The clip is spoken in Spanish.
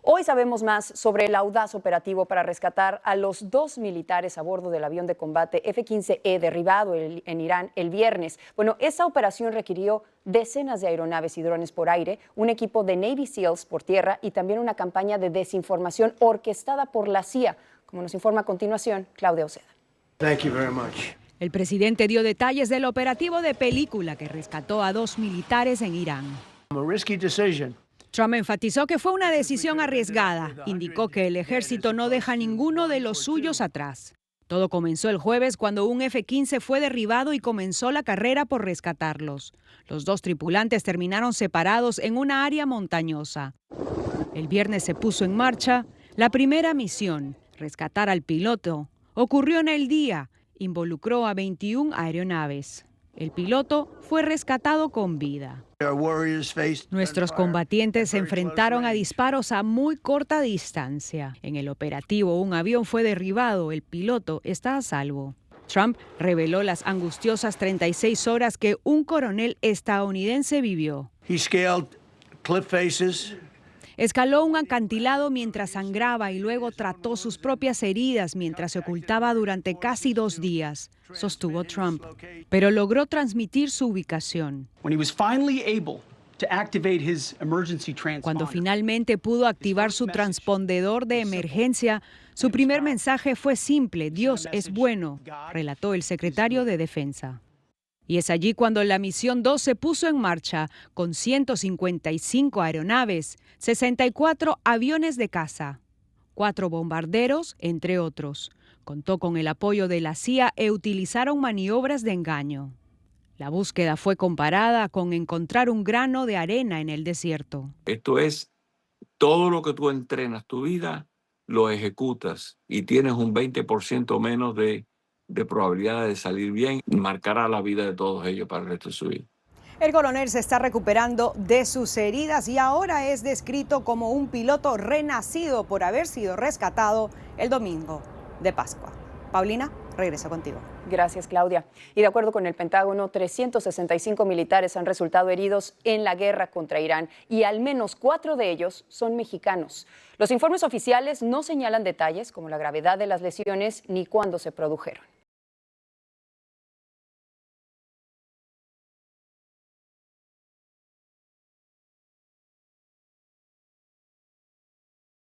Hoy sabemos más sobre el audaz operativo para rescatar a los 2 militares a bordo del avión de combate F-15E derribado en Irán el viernes. Bueno, esa operación requirió decenas de aeronaves y drones por aire, un equipo de Navy SEALs por tierra y también una campaña de desinformación orquestada por la CIA, como nos informa a continuación Claudia Oceda. Thank you very much. El presidente dio detalles del operativo de película que rescató a 2 militares en Irán. A risky decision. Trump enfatizó que fue una decisión arriesgada. Indicó que el ejército no deja ninguno de los suyos atrás. Todo comenzó el jueves cuando un F-15 fue derribado y comenzó la carrera por rescatarlos. Los 2 tripulantes terminaron separados en una área montañosa. El viernes se puso en marcha la primera misión, rescatar al piloto. Ocurrió en el día, involucró a 21 aeronaves. El piloto fue rescatado con vida. Nuestros combatientes se enfrentaron a disparos a muy corta distancia. En el operativo, un avión fue derribado. El piloto está a salvo. Trump reveló las angustiosas 36 horas que un coronel estadounidense vivió. Escaló un acantilado mientras sangraba y luego trató sus propias heridas mientras se ocultaba durante casi 2 días, sostuvo Trump. Pero logró transmitir su ubicación. Cuando finalmente pudo activar su transpondedor de emergencia, su primer mensaje fue simple: Dios es bueno, relató el secretario de Defensa. Y es allí cuando la misión 2 se puso en marcha, con 155 aeronaves, 64 aviones de caza, 4 bombarderos, entre otros. Contó con el apoyo de la CIA e utilizaron maniobras de engaño. La búsqueda fue comparada con encontrar un grano de arena en el desierto. Esto es todo lo que tú entrenas tu vida, lo ejecutas y tienes un 20% menos de probabilidad de salir bien, marcará la vida de todos ellos para el resto de su vida. El coronel se está recuperando de sus heridas y ahora es descrito como un piloto renacido por haber sido rescatado el domingo de Pascua. Paulina, regreso contigo. Gracias, Claudia. Y de acuerdo con el Pentágono, 365 militares han resultado heridos en la guerra contra Irán y al menos 4 de ellos son mexicanos. Los informes oficiales no señalan detalles como la gravedad de las lesiones ni cuándo se produjeron.